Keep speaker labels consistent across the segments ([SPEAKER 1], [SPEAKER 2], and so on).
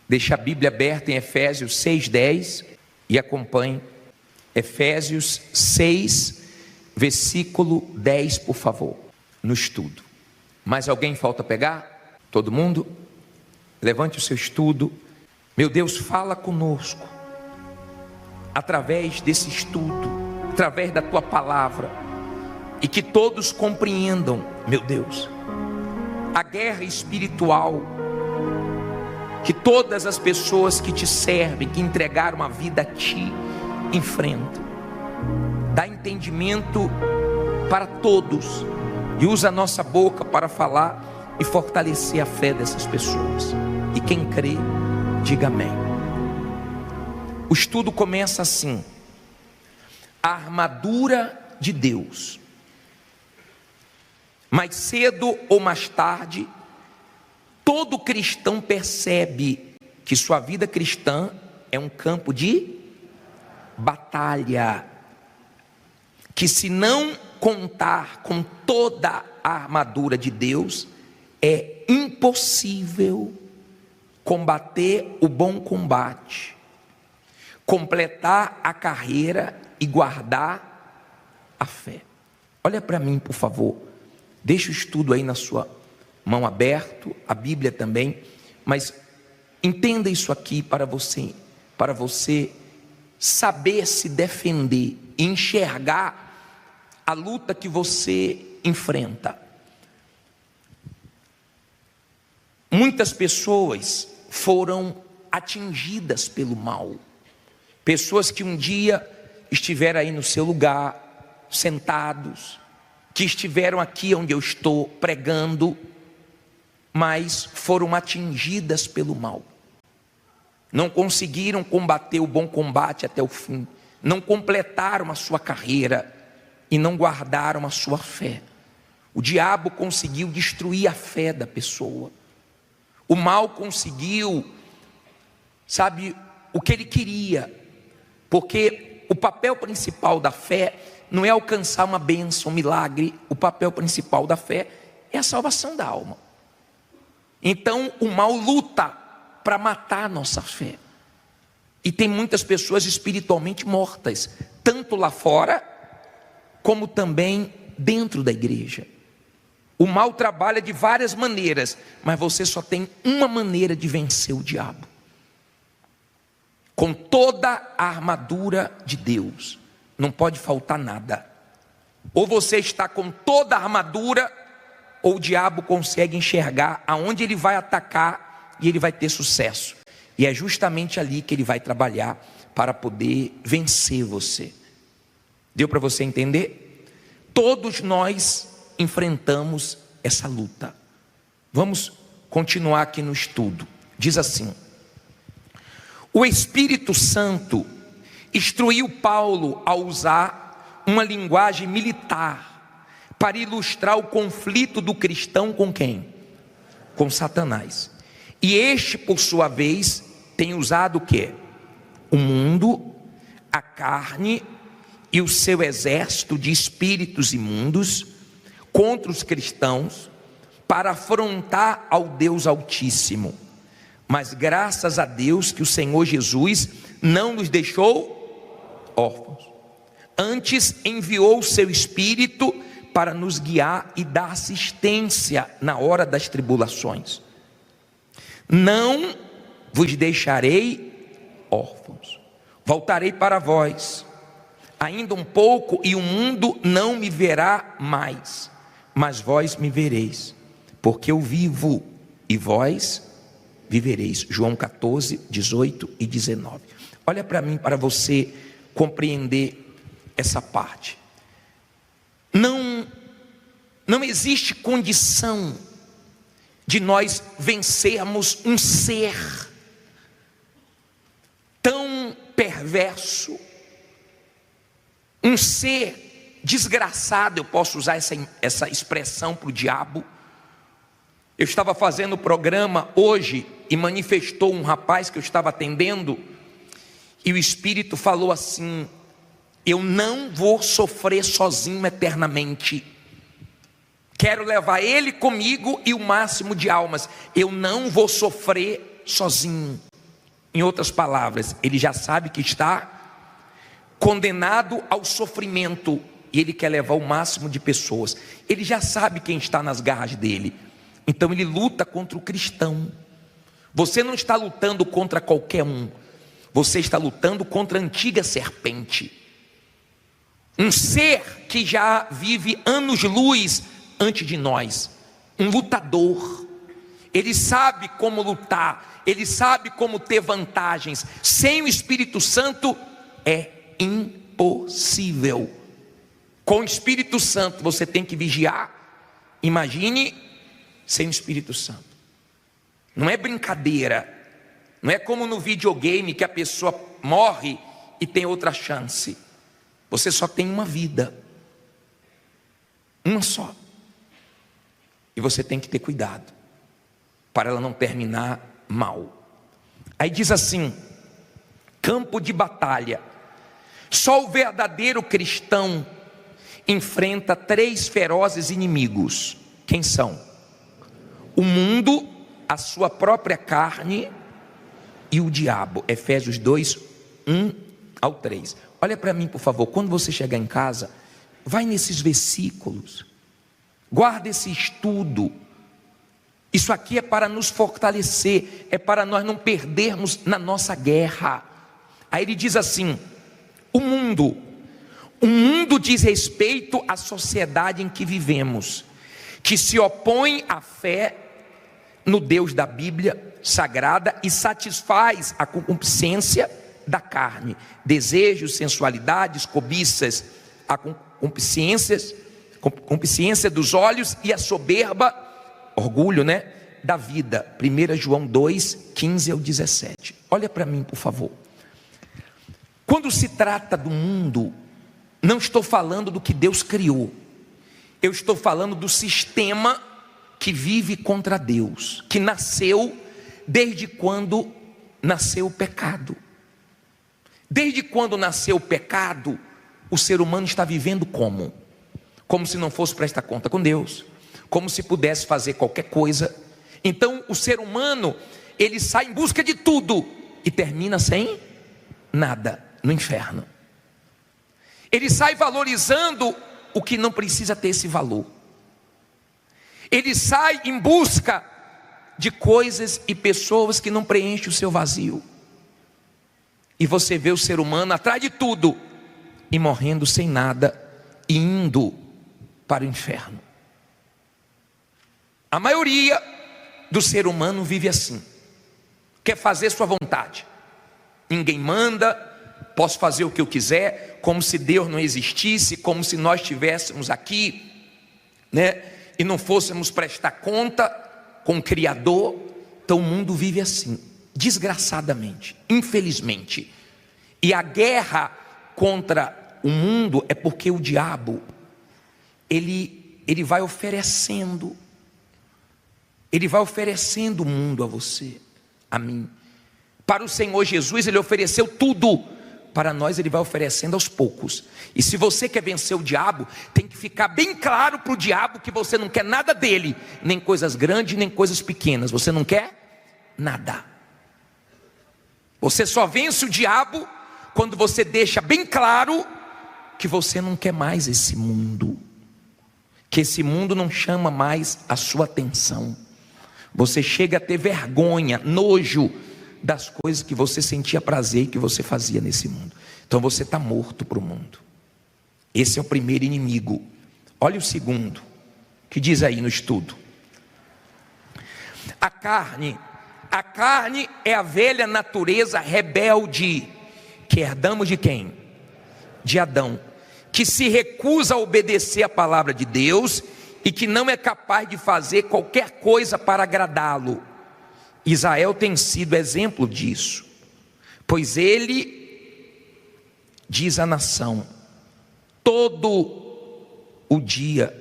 [SPEAKER 1] Deixe a Bíblia aberta em Efésios 6:10 e acompanhe Efésios 6, versículo 10, por favor, no estudo. Mais alguém falta pegar? Todo mundo? Levante o seu estudo. Meu Deus, fala conosco através desse estudo, através da tua palavra, e que todos compreendam, meu Deus, a guerra espiritual que todas as pessoas que te servem, que entregaram a vida a ti, enfrentam. Dá entendimento para todos e usa a nossa boca para falar e fortalecer a fé dessas pessoas. E quem crê, diga amém. O estudo começa assim: a armadura de Deus. Mais cedo ou mais tarde, todo cristão percebe que sua vida cristã é um campo de batalha, que se não contar com toda a armadura de Deus, é impossível combater o bom combate, completar a carreira e guardar a fé. Olha para mim, por favor. Deixa o estudo aí na sua mão aberto, a Bíblia também, mas entenda isso aqui para você saber se defender, enxergar a luta que você enfrenta. Muitas pessoas foram atingidas pelo mal, pessoas que um dia estiveram aí no seu lugar, sentados, que estiveram aqui onde eu estou pregando, mas foram atingidas pelo mal, não conseguiram combater o bom combate até o fim, não completaram a sua carreira e não guardaram a sua fé. O diabo conseguiu destruir a fé da pessoa, o mal conseguiu, sabe, o que ele queria, porque o papel principal da fé não é alcançar uma bênção, um milagre. O papel principal da fé é a salvação da alma. Então o mal luta para matar a nossa fé, e tem muitas pessoas espiritualmente mortas, tanto lá fora como também dentro da igreja. O mal trabalha de várias maneiras, mas você só tem uma maneira de vencer o diabo: com toda a armadura de Deus. Não pode faltar nada. Ou você está com toda a armadura, ou o diabo consegue enxergar aonde ele vai atacar e ele vai ter sucesso. E é justamente ali que ele vai trabalhar para poder vencer você. Deu para você entender? Todos nós enfrentamos essa luta. Vamos continuar aqui no estudo. Diz assim: o Espírito Santo instruiu Paulo a usar uma linguagem militar para ilustrar o conflito do cristão com quem? Com Satanás. E este, por sua vez, tem usado o quê? O mundo, a carne e o seu exército de espíritos imundos contra os cristãos para afrontar ao Deus Altíssimo. Mas graças a Deus que o Senhor Jesus não nos deixou órfãos, antes enviou o seu Espírito para nos guiar e dar assistência na hora das tribulações. Não vos deixarei órfãos, voltarei para vós, ainda um pouco e o mundo não me verá mais, mas vós me vereis, porque eu vivo e vós vivereis. João 14, 18 e 19. Olha para mim, para você compreender essa parte. Não existe condição de nós vencermos um ser tão perverso, um ser desgraçado. Eu posso usar essa expressão para o diabo. Eu estava fazendo o programa hoje e manifestou um rapaz que eu estava atendendo, e o Espírito falou assim: eu não vou sofrer sozinho eternamente, quero levar ele comigo e o máximo de almas, eu não vou sofrer sozinho. Em outras palavras, ele já sabe que está condenado ao sofrimento e ele quer levar o máximo de pessoas. Ele já sabe quem está nas garras dele. Então ele luta contra o cristão. Você não está lutando contra qualquer um. Você está lutando contra a antiga serpente. Um ser que já vive anos-luz antes de nós. Um lutador. Ele sabe como lutar. Ele sabe como ter vantagens. Sem o Espírito Santo é impossível. Com o Espírito Santo você tem que vigiar. Imagine sem o Espírito Santo. Não é brincadeira. Não é como no videogame que a pessoa morre e tem outra chance. Você só tem uma vida. Uma só. E você tem que ter cuidado para ela não terminar mal. Aí diz assim: campo de batalha. Só o verdadeiro cristão enfrenta 3 ferozes inimigos. Quem são? O mundo, a sua própria carne e o diabo. Efésios 2, 1 ao 3. Olha para mim, por favor. Quando você chegar em casa, vai nesses versículos. Guarda esse estudo. Isso aqui é para nos fortalecer, é para nós não perdermos na nossa guerra. Aí ele diz assim: o mundo diz respeito à sociedade em que vivemos, que se opõe à fé no Deus da Bíblia Sagrada e satisfaz a concupiscência da carne, desejos, sensualidades, cobiças, a concupiscência dos olhos e a soberba, orgulho, da vida. 1 João 2, 15 ao 17. Olha para mim, por favor. Quando se trata do mundo, não estou falando do que Deus criou. Eu estou falando do sistema que vive contra Deus, que nasceu desde quando nasceu o pecado. Desde quando nasceu o pecado, o ser humano está vivendo como? Como se não fosse prestar conta com Deus, como se pudesse fazer qualquer coisa. Então o ser humano, ele sai em busca de tudo e termina sem nada, no inferno. Ele sai valorizando o que não precisa ter esse valor. Ele sai em busca de coisas e pessoas que não preenchem o seu vazio. E você vê o ser humano atrás de tudo e morrendo sem nada e indo para o inferno. A maioria do ser humano vive assim. Quer fazer sua vontade. Ninguém manda, posso fazer o que eu quiser, como se Deus não existisse, como se nós estivéssemos aqui, e não fôssemos prestar conta com o Criador. Então o mundo vive assim, desgraçadamente, infelizmente. E a guerra contra o mundo é porque o diabo, ele vai oferecendo o mundo a você, a mim. Para o Senhor Jesus, Ele ofereceu tudo. Para nós, Ele vai oferecendo aos poucos. E se você quer vencer o diabo, tem que ficar bem claro para o diabo que você não quer nada dele, nem coisas grandes, nem coisas pequenas. Você não quer nada. Você só vence o diabo quando você deixa bem claro que você não quer mais esse mundo, que esse mundo não chama mais a sua atenção. Você chega a ter vergonha, nojo das coisas que você sentia prazer e que você fazia nesse mundo. Então você está morto para o mundo. Esse é o primeiro inimigo. Olha o segundo, que diz aí no estudo. A carne é a velha natureza rebelde, que herdamos de quem? De Adão, que se recusa a obedecer a palavra de Deus e que não é capaz de fazer qualquer coisa para agradá-lo. Israel tem sido exemplo disso, pois ele diz à nação: todo o dia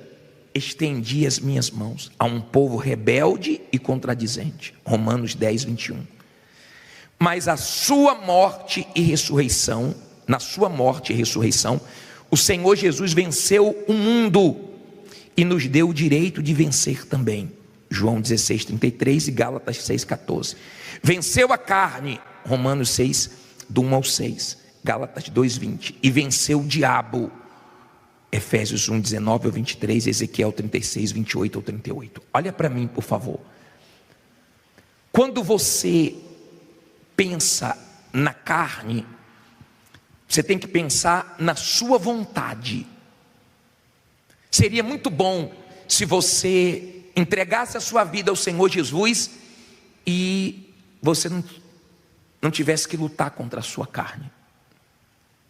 [SPEAKER 1] estendi as minhas mãos a um povo rebelde e contradizente. Romanos 10, 21. Mas na sua morte e ressurreição, o Senhor Jesus venceu o mundo e nos deu o direito de vencer também. João 16, 33 e Gálatas 6, 14. Venceu a carne, Romanos 6, do 1 ao 6, Gálatas 2:20, e venceu o diabo, Efésios 1, 19 ao 23, Ezequiel 36, 28 ao 38. Olha para mim, por favor. Quando você pensa na carne, você tem que pensar na sua vontade. Seria muito bom se você entregasse a sua vida ao Senhor Jesus e você não tivesse que lutar contra a sua carne.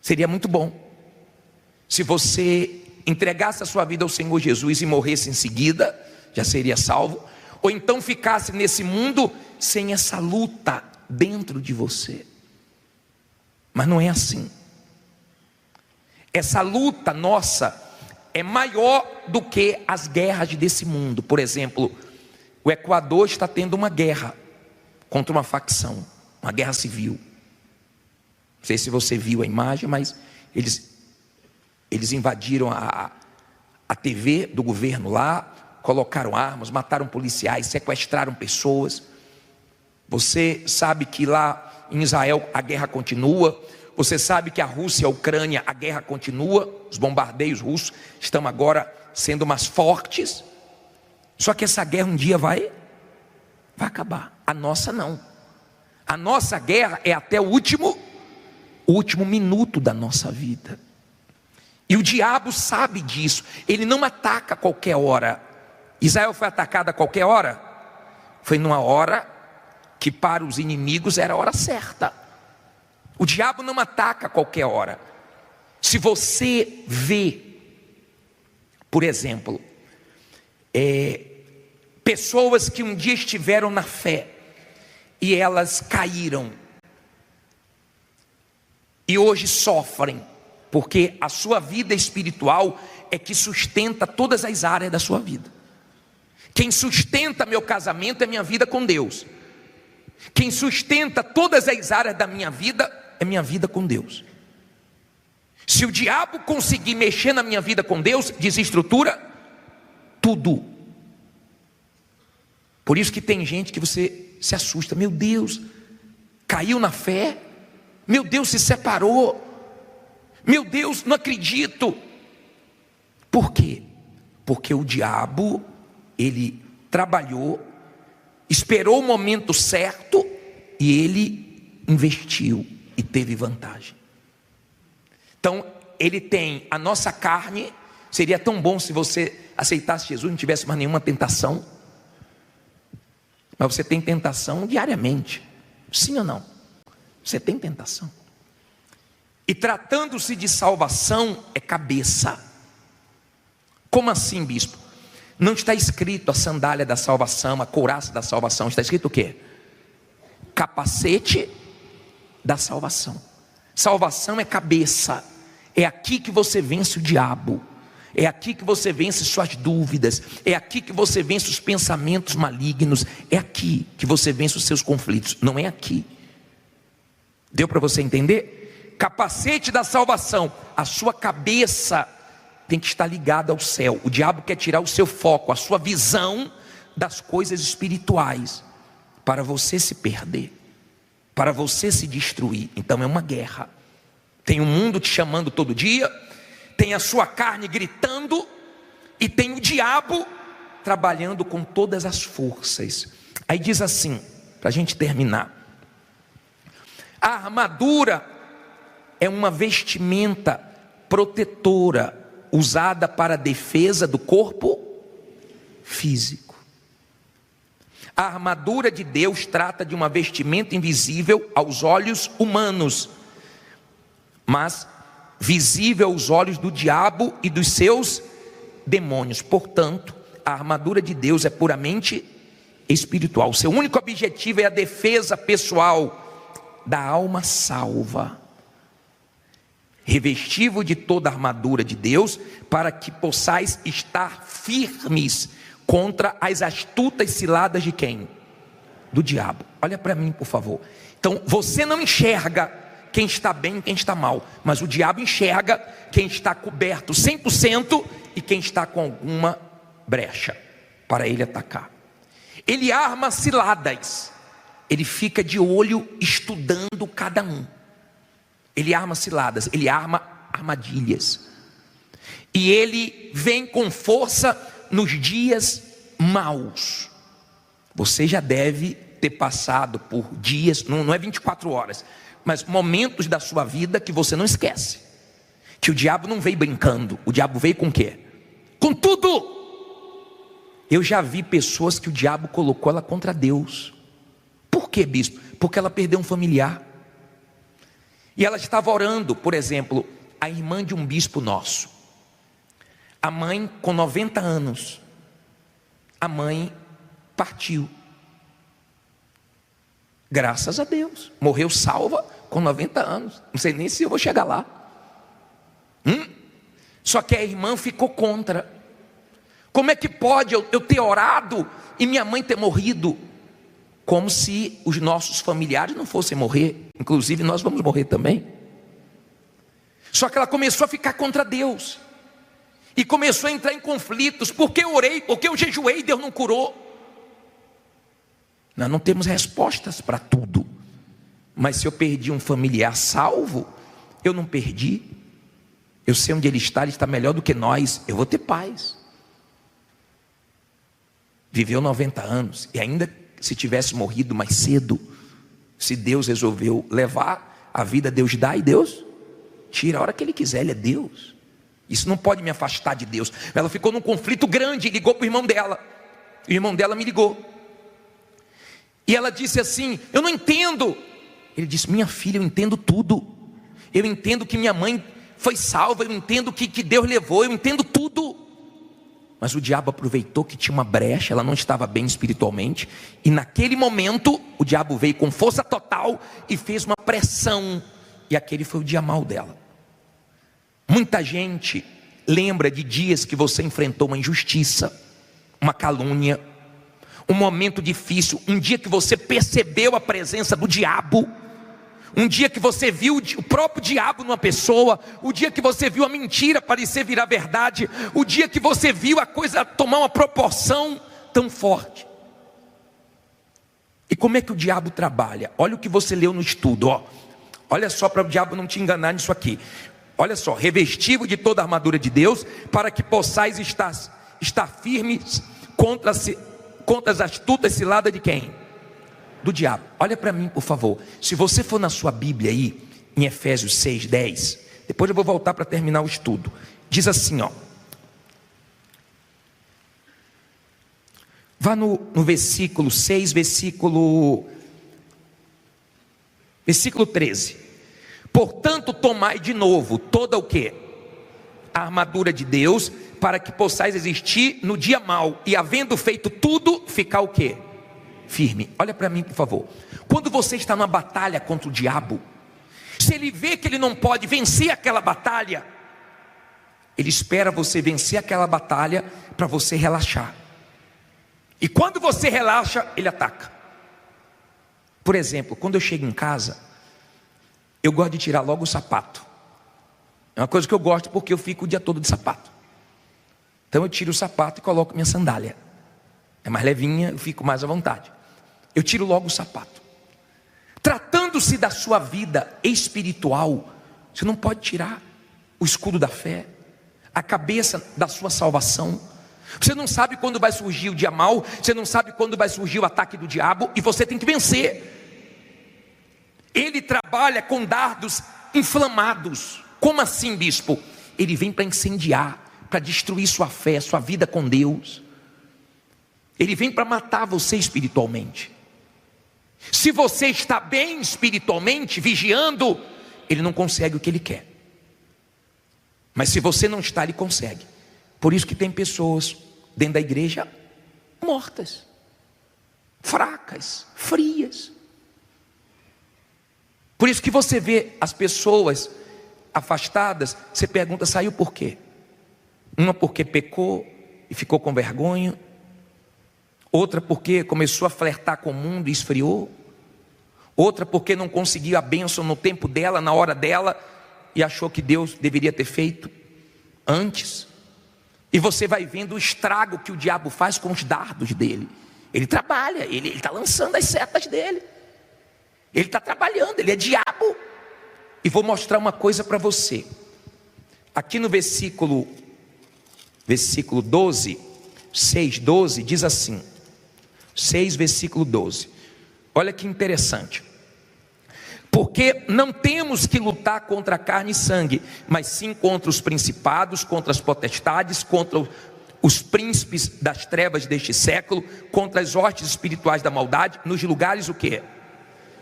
[SPEAKER 1] Seria muito bom se você entregasse a sua vida ao Senhor Jesus e morresse em seguida, já seria salvo. Ou então ficasse nesse mundo sem essa luta dentro de você. Mas não é assim. Essa luta nossa é maior do que as guerras desse mundo. Por exemplo, o Equador está tendo uma guerra contra uma facção, uma guerra civil. Não sei se você viu a imagem, mas eles invadiram a TV do governo lá, colocaram armas, mataram policiais, sequestraram pessoas. Você sabe que lá em Israel a guerra continua. Você sabe que a Rússia e a Ucrânia, a guerra continua. Os bombardeios russos estão agora sendo mais fortes. Só que essa guerra um dia vai acabar. A nossa não. A nossa guerra é até o último minuto da nossa vida. E o diabo sabe disso. Ele não ataca a qualquer hora. Israel foi atacada a qualquer hora? Foi numa hora que para os inimigos era a hora certa. O diabo não ataca a qualquer hora. Se você vê, por exemplo, pessoas que um dia estiveram na fé e elas caíram e hoje sofrem, porque a sua vida espiritual é que sustenta todas as áreas da sua vida. Quem sustenta meu casamento é minha vida com Deus. Quem sustenta todas as áreas da minha vida é minha vida com Deus. Se o diabo conseguir mexer na minha vida com Deus, desestrutura tudo. Por isso que tem gente que você se assusta. Meu Deus, caiu na fé. Meu Deus, se separou. Meu Deus, não acredito. Por quê? Porque o diabo, ele trabalhou, esperou o momento certo e ele investiu e teve vantagem. Então, ele tem a nossa carne. Seria tão bom se você aceitasse Jesus e não tivesse mais nenhuma tentação. Mas você tem tentação diariamente. Sim ou não? Você tem tentação. E tratando-se de salvação, é cabeça. Como assim, bispo? Não está escrito a sandália da salvação, a couraça da salvação. Está escrito o quê? Capacete da salvação. Salvação é cabeça. É aqui que você vence o diabo. É aqui que você vence suas dúvidas. É aqui que você vence os pensamentos malignos. É aqui que você vence os seus conflitos. Não é aqui. Deu para você entender? Capacete da salvação. A sua cabeça tem que estar ligada ao céu. O diabo quer tirar o seu foco, a sua visão das coisas espirituais, para você se perder, para você se destruir. Então é uma guerra. Tem o mundo te chamando todo dia, tem a sua carne gritando, e tem o diabo trabalhando com todas as forças. Aí diz assim, para a gente terminar: a armadura é uma vestimenta protetora, usada para a defesa do corpo físico. A armadura de Deus trata de uma vestimenta invisível aos olhos humanos, mas visível aos olhos do diabo e dos seus demônios. Portanto, a armadura de Deus é puramente espiritual. Seu único objetivo é a defesa pessoal da alma salva. Revesti-vos de toda a armadura de Deus, para que possais estar firmes contra as astutas ciladas de quem? Do diabo. Olha para mim, por favor. Então, você não enxerga quem está bem e quem está mal, mas o diabo enxerga quem está coberto 100% e quem está com alguma brecha para ele atacar. Ele arma ciladas. ele fica de olho estudando cada um. Ele arma ciladas, ele arma armadilhas. E ele vem com força nos dias maus. Você já deve ter passado por dias, não é 24 horas, mas momentos da sua vida que você não esquece. Que o diabo não veio brincando, o diabo veio com o quê? Com tudo! Eu já vi pessoas que o diabo colocou ela contra Deus. Por quê, bispo? Porque ela perdeu um familiar. E ela estava orando, por exemplo, a irmã de um bispo nosso. A mãe com 90 anos. A mãe partiu. Graças a Deus. Morreu salva com 90 anos. Não sei nem se eu vou chegar lá. Só que a irmã ficou contra. Como é que pode eu ter orado e minha mãe ter morrido? Como se os nossos familiares não fossem morrer. Inclusive nós vamos morrer também. Só que ela começou a ficar contra Deus. E começou a entrar em conflitos. Porque eu orei, porque eu jejuei e Deus não curou. Nós não temos respostas para tudo. Mas se eu perdi um familiar salvo, eu não perdi. Eu sei onde ele está melhor do que nós. Eu vou ter paz. Viveu 90 anos. E ainda se tivesse morrido mais cedo, se Deus resolveu levar a vida, Deus dá e Deus tira a hora que Ele quiser. Ele é Deus. Isso não pode me afastar de Deus. Ela ficou num conflito grande e ligou para o irmão dela. O irmão dela me ligou. E ela disse assim: eu não entendo. Ele disse: minha filha, eu entendo tudo. Eu entendo que minha mãe foi salva. Eu entendo que Deus levou. Eu entendo tudo. Mas o diabo aproveitou que tinha uma brecha. Ela não estava bem espiritualmente. E naquele momento o diabo veio com força total e fez uma pressão. E aquele foi o dia mau dela. Muita gente lembra de dias que você enfrentou uma injustiça, uma calúnia, um momento difícil, um dia que você percebeu a presença do diabo, um dia que você viu o próprio diabo numa pessoa, o dia que você viu a mentira parecer virar verdade, o dia que você viu a coisa tomar uma proporção tão forte. E como é que o diabo trabalha? Olha o que você leu no estudo, ó. Olha só, para o diabo não te enganar nisso aqui. Olha só: revestivo de toda a armadura de Deus, para que possais estar firmes contra as astutas ciladas de quem? Do diabo. Olha para mim, por favor. Se você for na sua Bíblia aí, em Efésios 6:10, depois eu vou voltar para terminar o estudo. Diz assim, ó. Vá no versículo 6, versículo 13. Portanto, tomai de novo toda o quê? A armadura de Deus, para que possais resistir no dia mau, e havendo feito tudo, ficar o quê? Firme. Olha para mim, por favor. Quando você está numa batalha contra o diabo, se ele vê que ele não pode vencer aquela batalha, ele espera você vencer aquela batalha para você relaxar. E quando você relaxa, ele ataca. Por exemplo, quando eu chego em casa, eu gosto de tirar logo o sapato. É uma coisa que eu gosto, porque eu fico o dia todo de sapato. Então eu tiro o sapato e coloco minha sandália. É mais levinha, eu fico mais à vontade. Eu tiro logo o sapato. Tratando-se da sua vida espiritual, você não pode tirar o escudo da fé, a cabeça da sua salvação. Você não sabe quando vai surgir o dia mau, você não sabe quando vai surgir o ataque do diabo, e você tem que vencer. Ele trabalha com dardos inflamados. Como assim, bispo? Ele vem para incendiar, para destruir sua fé, sua vida com Deus. Ele vem para matar você espiritualmente. Se você está bem espiritualmente, vigiando, ele não consegue o que ele quer. Mas se você não está, ele consegue. Por isso que tem pessoas dentro da igreja mortas, fracas, frias. Por isso que você vê as pessoas afastadas, você pergunta: saiu por quê? Uma porque pecou e ficou com vergonha, outra porque começou a flertar com o mundo e esfriou, outra porque não conseguiu a bênção no tempo dela, na hora dela, e achou que Deus deveria ter feito antes. E você vai vendo o estrago que o diabo faz com os dardos dele. Ele trabalha, ele está lançando as setas dele. Ele está trabalhando, ele é diabo. E vou mostrar uma coisa para você. Aqui no versículo 12, 6:12, diz assim, 6 versículo 12, olha que interessante. Porque não temos que lutar contra carne e sangue, mas sim contra os principados, contra as potestades, contra os príncipes das trevas deste século, contra as hostes espirituais da maldade, nos lugares o quê?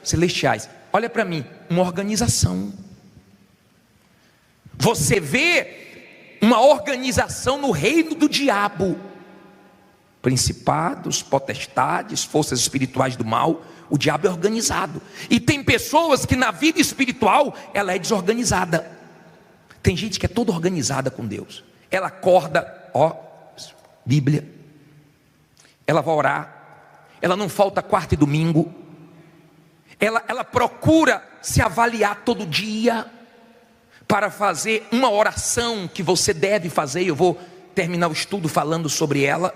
[SPEAKER 1] Celestiais. Olha para mim, uma organização. Você vê uma organização no reino do diabo. Principados, potestades, forças espirituais do mal. O diabo é organizado. E tem pessoas que na vida espiritual ela é desorganizada. Tem gente que é toda organizada com Deus. Ela acorda, Bíblia. Ela vai orar. Ela não falta quarta e domingo. Ela procura se avaliar todo dia para fazer uma oração que você deve fazer. Eu vou terminar o estudo falando sobre ela,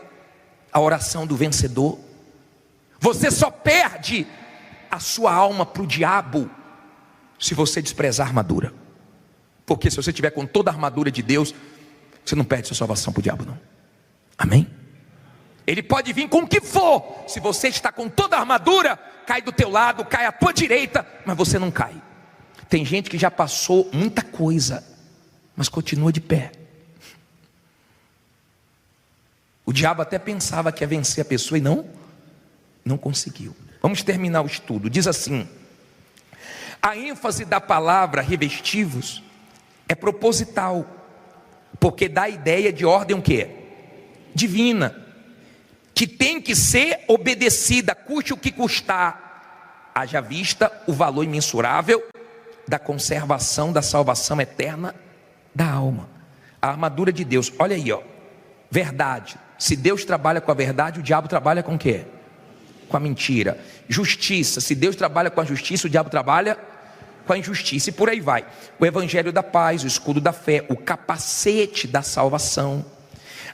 [SPEAKER 1] a oração do vencedor. Você só perde a sua alma para o diabo se você desprezar a armadura. Porque se você estiver com toda a armadura de Deus, você não perde sua salvação para o diabo, não. Amém? Ele pode vir com o que for. Se você está com toda a armadura, cai do teu lado, cai à tua direita, mas você não cai. Tem gente que já passou muita coisa, mas continua de pé. O diabo até pensava que ia vencer a pessoa e não conseguiu. Vamos terminar o estudo. Diz assim: a ênfase da palavra revestivos é proposital, porque dá a ideia de ordem o quê? Divina, que tem que ser obedecida, custe o que custar, haja vista o valor imensurável da conservação da salvação eterna da alma. A armadura de Deus, olha aí, verdade. Se Deus trabalha com a verdade, o diabo trabalha com o quê? Com a mentira. Justiça, se Deus trabalha com a justiça, o diabo trabalha com a injustiça, e por aí vai. O evangelho da paz, o escudo da fé, o capacete da salvação,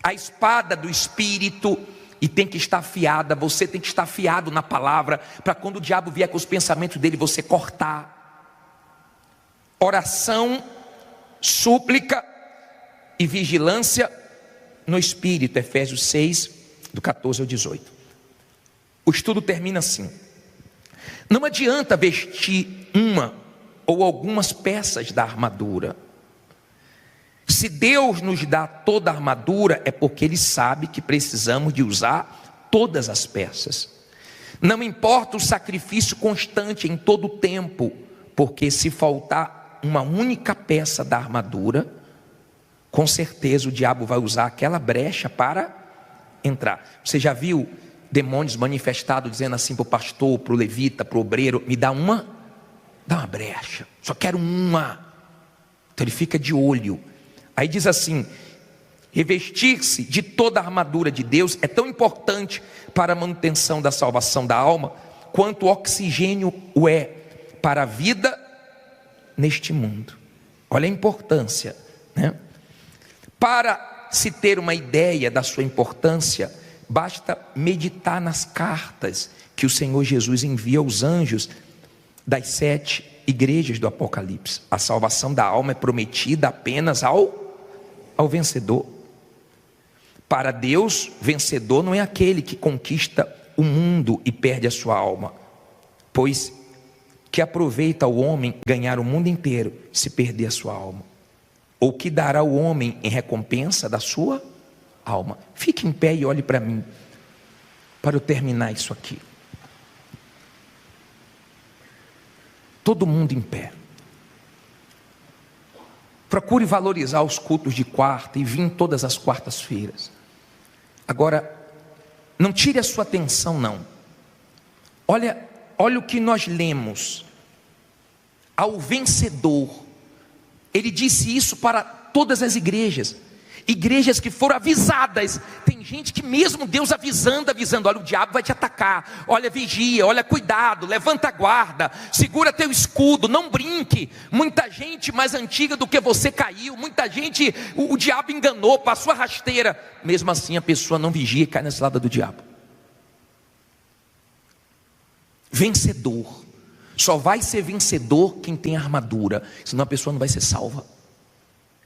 [SPEAKER 1] a espada do Espírito, e tem que estar afiada. Você tem que estar afiado na palavra, para quando o diabo vier com os pensamentos dele, você cortar. Oração, súplica e vigilância no Espírito, Efésios 6, do 14 ao 18. O estudo termina assim: não adianta vestir uma ou algumas peças da armadura. Se Deus nos dá toda a armadura, é porque Ele sabe que precisamos de usar todas as peças. Não importa o sacrifício constante em todo o tempo, porque se faltar uma única peça da armadura, com certeza o diabo vai usar aquela brecha para entrar. Você já viu demônios manifestados dizendo assim para o pastor, para o levita, para o obreiro: me dá uma brecha, só quero uma. Então ele fica de olho. Aí diz assim: revestir-se de toda a armadura de Deus é tão importante para a manutenção da salvação da alma, quanto o oxigênio o é para a vida neste mundo. Olha a importância, né? Para se ter uma ideia da sua importância, basta meditar nas cartas que o Senhor Jesus envia aos anjos das 7 igrejas do Apocalipse. A salvação da alma é prometida apenas ao vencedor. Para Deus, vencedor não é aquele que conquista o mundo e perde a sua alma, pois que aproveita o homem ganhar o mundo inteiro se perder a sua alma? Ou que dará o homem em recompensa da sua alma? Fique em pé e olhe para mim, para eu terminar isso aqui. Todo mundo em pé. Procure valorizar os cultos de quarta e vir todas as quartas-feiras. Agora, não tire a sua atenção, não. Olha o que nós lemos. Ao vencedor. Ele disse isso para todas as igrejas. Igrejas que foram avisadas. Tem gente que mesmo Deus avisando, olha, o diabo vai te atacar, olha, vigia, olha, cuidado, levanta a guarda, segura teu escudo, não brinque. Muita gente mais antiga do que você caiu, muita gente o diabo enganou, passou a rasteira. Mesmo assim a pessoa não vigia e cai nessa lado do diabo. Vencedor. Só vai ser vencedor quem tem armadura, senão a pessoa não vai ser salva.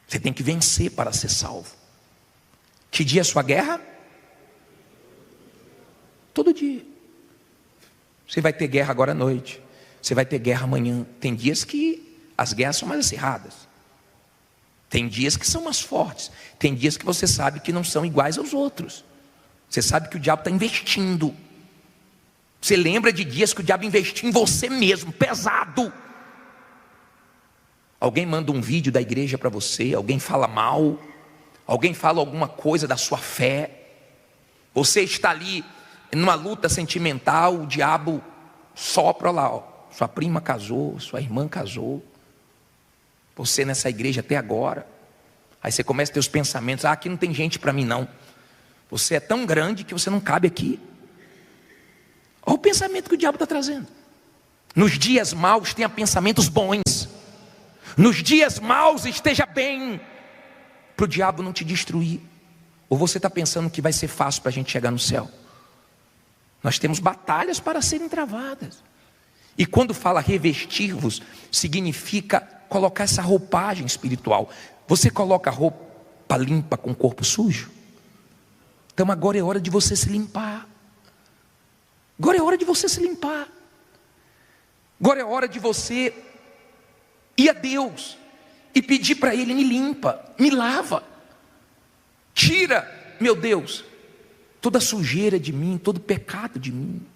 [SPEAKER 1] Você tem que vencer para ser salvo. Que dia é a sua guerra? Todo dia. Você vai ter guerra agora à noite, você vai ter guerra amanhã. Tem dias que as guerras são mais acirradas, tem dias que são mais fortes, tem dias que você sabe que não são iguais aos outros. Você sabe que o diabo está investindo. Você lembra de dias que o diabo investiu em você mesmo, pesado. Alguém manda um vídeo da igreja para você, alguém fala mal, alguém fala alguma coisa da sua fé. Você está ali numa luta sentimental, o diabo sopra lá, ó. Sua prima casou, sua irmã casou, você nessa igreja até agora. Aí você começa a ter os pensamentos: aqui não tem gente para mim não. Você é tão grande que você não cabe aqui. Olha o pensamento que o diabo está trazendo. Nos dias maus tenha pensamentos bons. Nos dias maus esteja bem, para o diabo não te destruir. Ou você está pensando que vai ser fácil para a gente chegar no céu? Nós temos batalhas para serem travadas. E quando fala revestir-vos, significa colocar essa roupagem espiritual. Você coloca roupa limpa com o corpo sujo? Então agora é hora de você se limpar. Agora é hora de você se limpar. Agora é hora de você ir a Deus e pedir para Ele: me limpa, me lava. Tira, meu Deus, toda sujeira de mim, todo pecado de mim,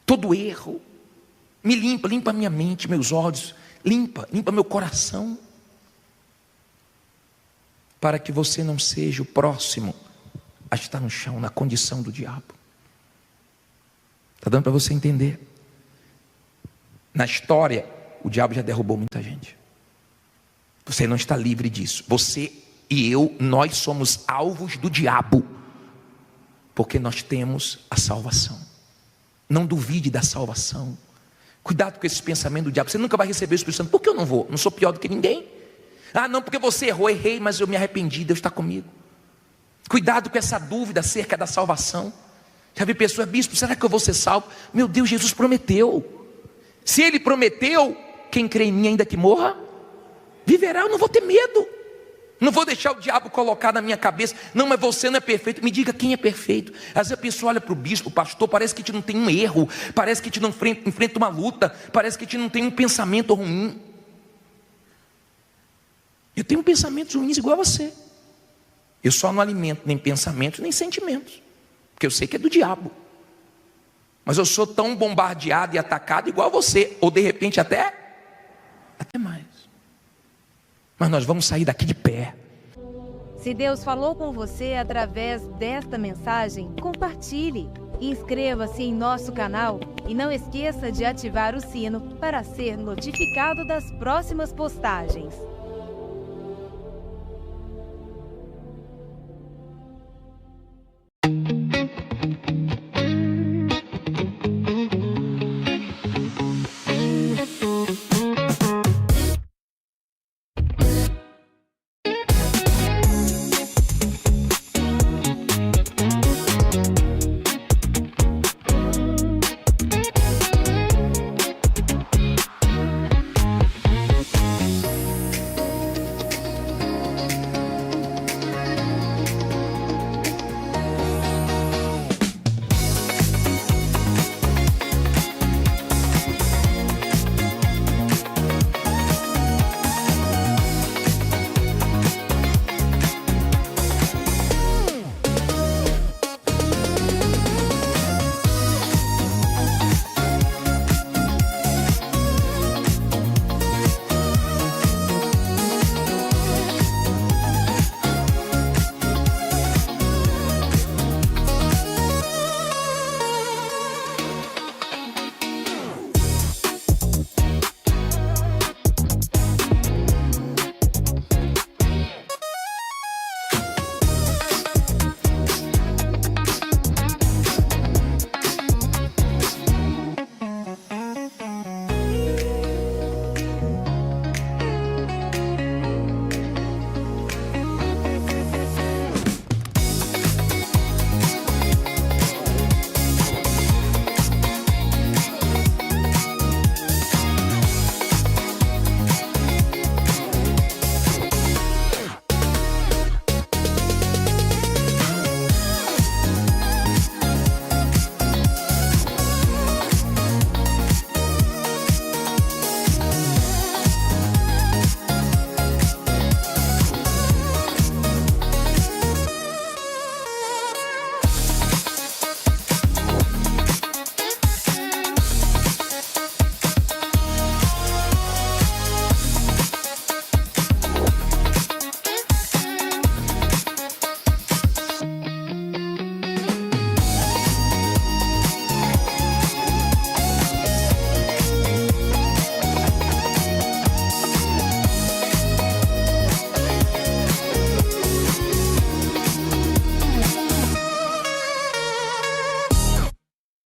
[SPEAKER 1] todo erro. Me limpa, limpa minha mente, meus olhos, limpa meu coração. Para que você não seja o próximo a estar no chão, na condição do diabo. Está dando para você entender? Na história, o diabo já derrubou muita gente. Você não está livre disso. Você e eu, nós somos alvos do diabo, porque nós temos a salvação. Não duvide da salvação. Cuidado com esse pensamento do diabo. Você nunca vai receber o Espírito Santo. Por que eu não vou? Não sou pior do que ninguém. Não, porque você errou. Errei, mas eu me arrependi. Deus está comigo. Cuidado com essa dúvida acerca da salvação. Já vi pessoas: bispo, será que eu vou ser salvo? Meu Deus, Jesus prometeu. Se Ele prometeu, quem crê em mim, ainda que morra, viverá. Eu não vou ter medo. Não vou deixar o diabo colocar na minha cabeça: não, mas você não é perfeito. Me diga quem é perfeito. Às vezes a pessoa olha para o bispo, o pastor, parece que a gente não tem um erro, parece que a gente não enfrenta uma luta, parece que a gente não tem um pensamento ruim. Eu tenho pensamentos ruins igual a você. Eu só não alimento nem pensamentos nem sentimentos, porque eu sei que é do diabo. Mas eu sou tão bombardeado e atacado igual a você, ou de repente até mais. Mas nós vamos sair daqui de pé.
[SPEAKER 2] Se Deus falou com você através desta mensagem, compartilhe. Inscreva-se em nosso canal e não esqueça de ativar o sino para ser notificado das próximas postagens.